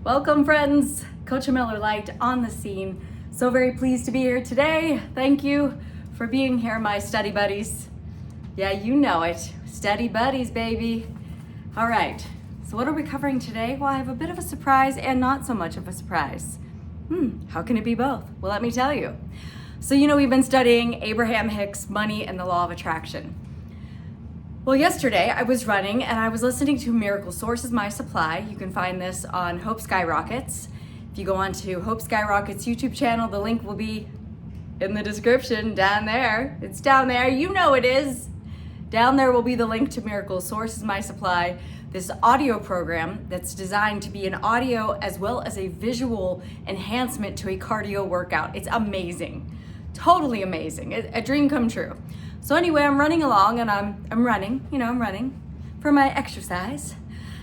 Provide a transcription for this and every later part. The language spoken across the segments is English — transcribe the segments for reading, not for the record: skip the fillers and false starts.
Welcome, friends. Coach Miller Light on the scene. So very pleased to be here today. Thank you for being here, my study buddies. Yeah, you know it. Study buddies, baby. All right, so what are we covering today? Well, I have a bit of a surprise and not so much of a surprise. How can it be both? Well, let me tell you. So, we've been studying Abraham Hicks' Money and the Law of Attraction. Well, yesterday I was running and I was listening to Miracle Source is My Supply. You can find this on Hope Skyrockets. If you go on to Hope Skyrockets YouTube channel, the link will be in the description down there. It's down there, you know it is. Down there will be the link to Miracle Source is My Supply, this audio program that's designed to be an audio as well as a visual enhancement to a cardio workout. It's amazing, totally amazing, a dream come true. So anyway, I'm running along and I'm running for my exercise.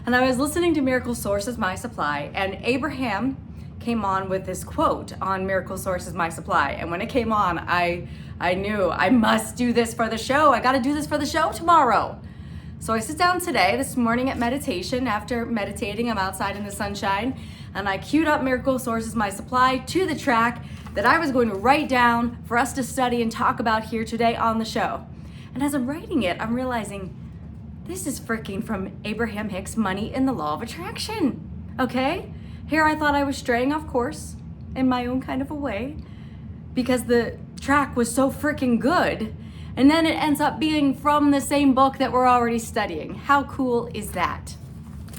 And I was listening to Miracle Source is My Supply, and Abraham came on with this quote on Miracle Source is My Supply. And when it came on, I knew I must do this for the show. I got to do this for the show tomorrow. So I sit down this morning at meditation. After meditating, I'm outside in the sunshine, and I queued up Miracle Source is My Supply to the track that I was going to write down for us to study and talk about here today on the show. And as I'm writing it, I'm realizing this is freaking from Abraham Hicks' Money and the Law of Attraction, okay? Here I thought I was straying off course in my own kind of a way because the track was so freaking good, and then it ends up being from the same book that we're already studying. How cool is that?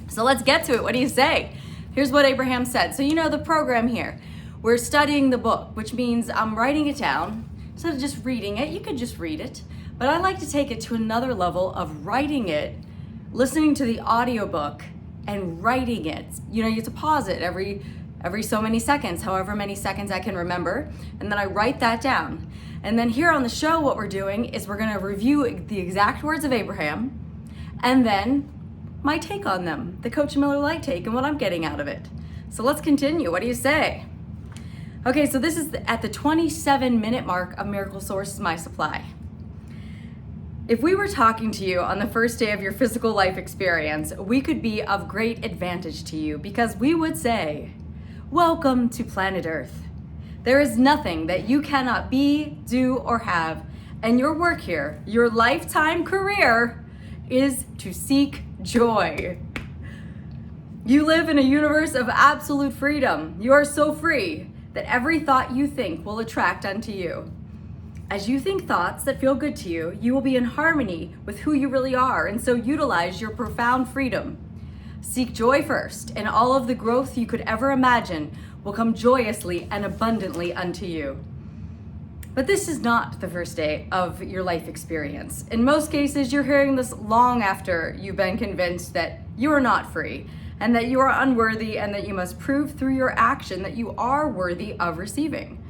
So let's get to it. What do you say? Here's what Abraham said. So the program here. We're studying the book, which means I'm writing it down. Instead of just reading it, you could just read it. But I like to take it to another level of writing it, listening to the audiobook, and writing it. You have to pause it every so many seconds, however many seconds I can remember. And then I write that down. And then here on the show, what we're doing is we're going to review the exact words of Abraham, and then my take on them, the Coach Miller Light take, and what I'm getting out of it. So let's continue. What do you say? Okay, so this is at the 27-minute mark of Miracle Source is My Supply. If we were talking to you on the first day of your physical life experience, we could be of great advantage to you because we would say, welcome to planet Earth. There is nothing that you cannot be, do, or have, and your work here, your lifetime career, is to seek joy. You live in a universe of absolute freedom. You are so free that every thought you think will attract unto you. As you think thoughts that feel good to you, you will be in harmony with who you really are, and so utilize your profound freedom. Seek joy first, and all of the growth you could ever imagine will come joyously and abundantly unto you. But this is not the first day of your life experience. In most cases, you're hearing this long after you've been convinced that you are not free, and that you are unworthy, and that you must prove through your action that you are worthy of receiving.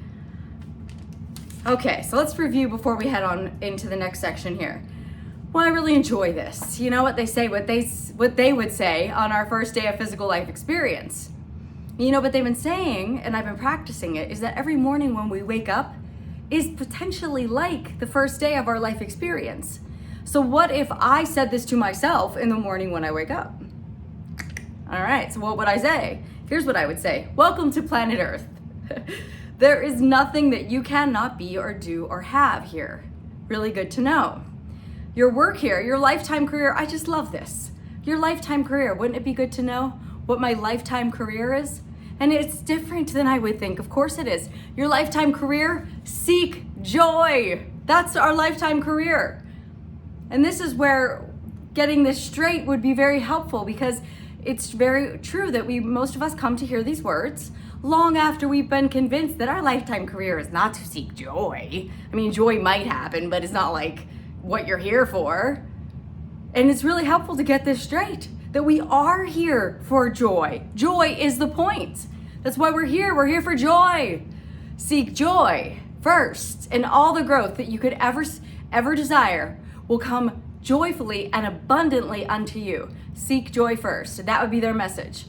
Okay, so let's review before we head on into the next section here. Well, I really enjoy this. You know what they say, what they would say on our first day of physical life experience. What they've been saying, and I've been practicing it, is that every morning when we wake up is potentially like the first day of our life experience. So what if I said this to myself in the morning when I wake up? All right, so what would I say? Here's what I would say. Welcome to planet Earth. There is nothing that you cannot be or do or have here. Really good to know. Your work here, your lifetime career, I just love this. Your lifetime career, wouldn't it be good to know what my lifetime career is? And it's different than I would think. Of course it is. Your lifetime career, seek joy. That's our lifetime career. And this is where getting this straight would be very helpful, because it's very true that most of us come to hear these words long after we've been convinced that our lifetime career is not to seek joy. I mean, joy might happen, but it's not like what you're here for. And it's really helpful to get this straight, that we are here for joy. Joy is the point. That's why we're here. We're here for joy. Seek joy first, and all the growth that you could ever desire will come joyfully and abundantly unto you. Seek joy first. That would be their message,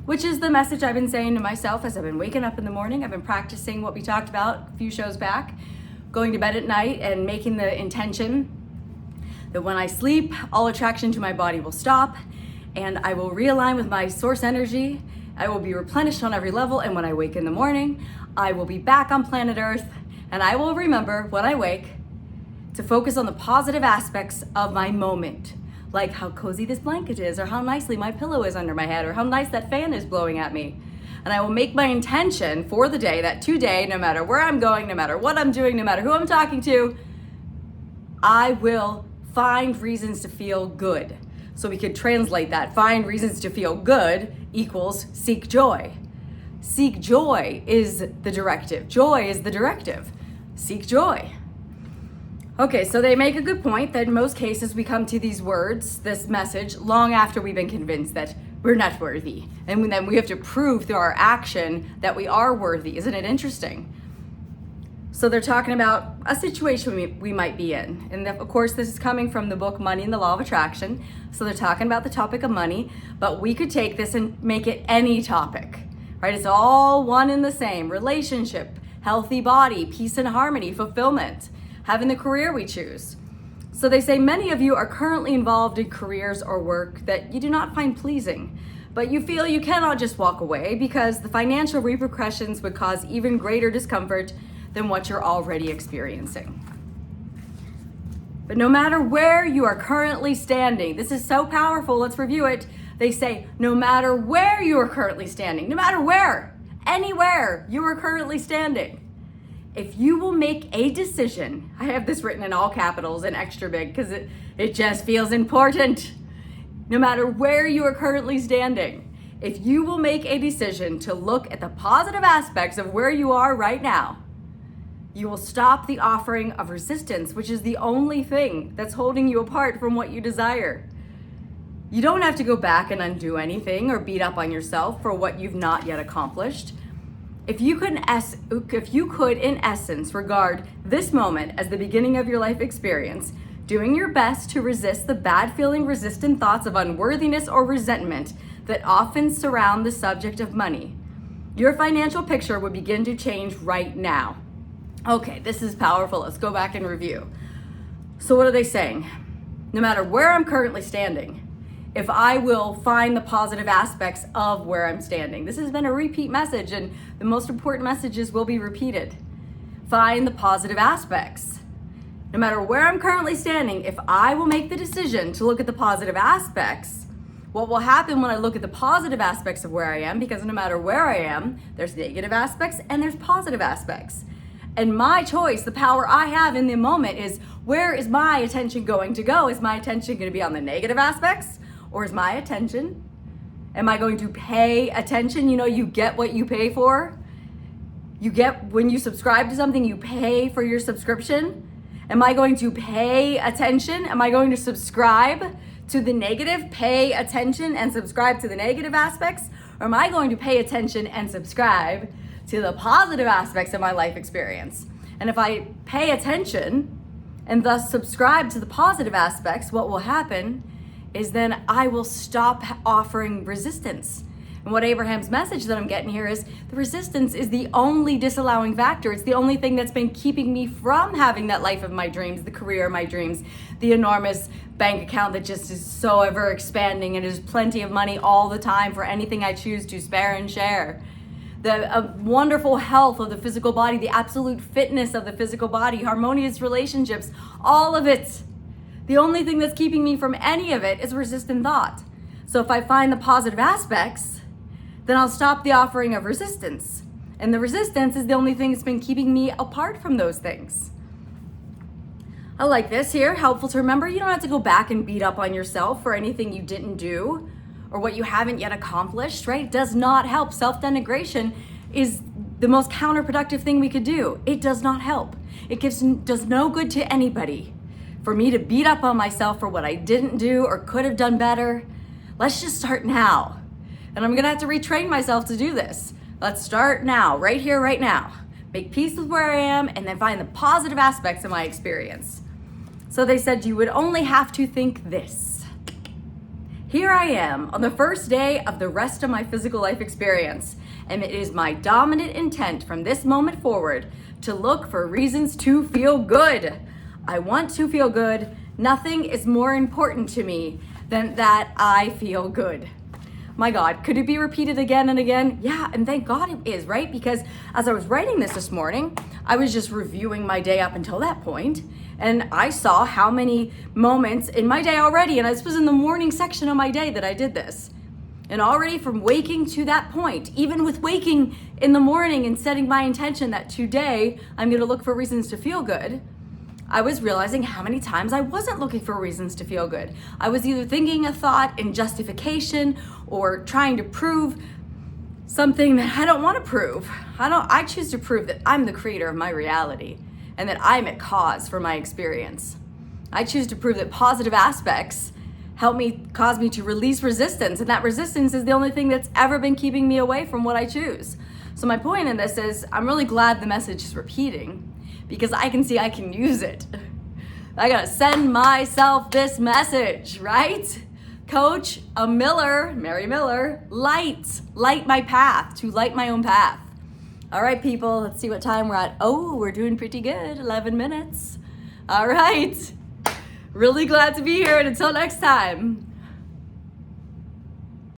which is the message I've been saying to myself as I've been waking up in the morning. I've been practicing what we talked about a few shows back, going to bed at night and making the intention that when I sleep, all attraction to my body will stop, and I will realign with my source energy I will be replenished on every level, and when I wake in the morning, I will be back on planet Earth, and I will remember when I wake to focus on the positive aspects of my moment, like how cozy this blanket is, or how nicely my pillow is under my head, or how nice that fan is blowing at me. And I will make my intention for the day that today, no matter where I'm going, no matter what I'm doing, no matter who I'm talking to, I will find reasons to feel good. So we could translate that. Find reasons to feel good equals seek joy. Seek joy is the directive. Joy is the directive. Seek joy. Okay, so they make a good point that in most cases we come to these words, this message, long after we've been convinced that we're not worthy. And then we have to prove through our action that we are worthy. Isn't it interesting? So they're talking about a situation we might be in. And of course, this is coming from the book Money and the Law of Attraction. So they're talking about the topic of money, but we could take this and make it any topic, right? It's all one and the same. Relationship, healthy body, peace and harmony, fulfillment, having the career we choose. So they say many of you are currently involved in careers or work that you do not find pleasing, but you feel you cannot just walk away because the financial repercussions would cause even greater discomfort than what you're already experiencing. But no matter where you are currently standing, this is so powerful, let's review it. They say, no matter where you are currently standing, no matter where, anywhere you are currently standing, if you will make a decision, I have this written in all capitals and extra big because it just feels important. No matter where you are currently standing, if you will make a decision to look at the positive aspects of where you are right now, you will stop the offering of resistance, which is the only thing that's holding you apart from what you desire. You don't have to go back and undo anything or beat up on yourself for what you've not yet accomplished. If you could, in essence, regard this moment as the beginning of your life experience, doing your best to resist the bad feeling, resistant thoughts of unworthiness or resentment that often surround the subject of money, your financial picture would begin to change right now. Okay, this is powerful. Let's go back and review. So what are they saying? No matter where I'm currently standing, if I will find the positive aspects of where I'm standing. This has been a repeat message, and the most important messages will be repeated. Find the positive aspects. No matter where I'm currently standing, if I will make the decision to look at the positive aspects, what will happen when I look at the positive aspects of where I am, because no matter where I am, there's negative aspects and there's positive aspects. And my choice, the power I have in the moment is, where is my attention going to go? Is my attention going to be on the negative aspects? Or is my attention, am I going to pay attention? You know, you get what you pay for. You get, when you subscribe to something, you pay for your subscription. Am I going to pay attention? Am I going to subscribe to the negative, pay attention and subscribe to the negative aspects? Or am I going to pay attention and subscribe to the positive aspects of my life experience? And if I pay attention and thus subscribe to the positive aspects, what will happen is then I will stop offering resistance. And what Abraham's message that I'm getting here is the resistance is the only disallowing factor. It's the only thing that's been keeping me from having that life of my dreams, the career of my dreams, the enormous bank account that just is so ever expanding and there's plenty of money all the time for anything I choose to spare and share. The wonderful health of the physical body, the absolute fitness of the physical body, harmonious relationships, all of it. The only thing that's keeping me from any of it is resistant thought. So if I find the positive aspects, then I'll stop the offering of resistance. And the resistance is the only thing that's been keeping me apart from those things. I like this here, helpful to remember. You don't have to go back and beat up on yourself for anything you didn't do or what you haven't yet accomplished, right? It does not help. Self-denigration is the most counterproductive thing we could do. It does not help. It does no good to anybody. For me to beat up on myself for what I didn't do or could have done better, let's just start now. And I'm gonna have to retrain myself to do this. Let's start now, right here, right now. Make peace with where I am and then find the positive aspects of my experience. So they said you would only have to think this. Here I am on the first day of the rest of my physical life experience, and it is my dominant intent from this moment forward to look for reasons to feel good. I want to feel good. Nothing is more important to me than that I feel good. My God, could it be repeated again and again? Yeah, and thank God it is, right? Because as I was writing this morning, I was just reviewing my day up until that point, and I saw how many moments in my day already, and this was in the morning section of my day that I did this. And already from waking to that point, even with waking in the morning and setting my intention that today I'm gonna look for reasons to feel good, I was realizing how many times I wasn't looking for reasons to feel good. I was either thinking a thought in justification or trying to prove something that I don't want to prove. I choose to prove that I'm the creator of my reality and that I'm at cause for my experience. I choose to prove that positive aspects cause me to release resistance, and that resistance is the only thing that's ever been keeping me away from what I choose. So my point in this is I'm really glad the message is repeating, because I can see I can use it. I gotta send myself this message, right? Coach Mary Miller, light my path, to light my own path. All right, people, let's see what time we're at. Oh, we're doing pretty good, 11 minutes. All right, really glad to be here, and until next time.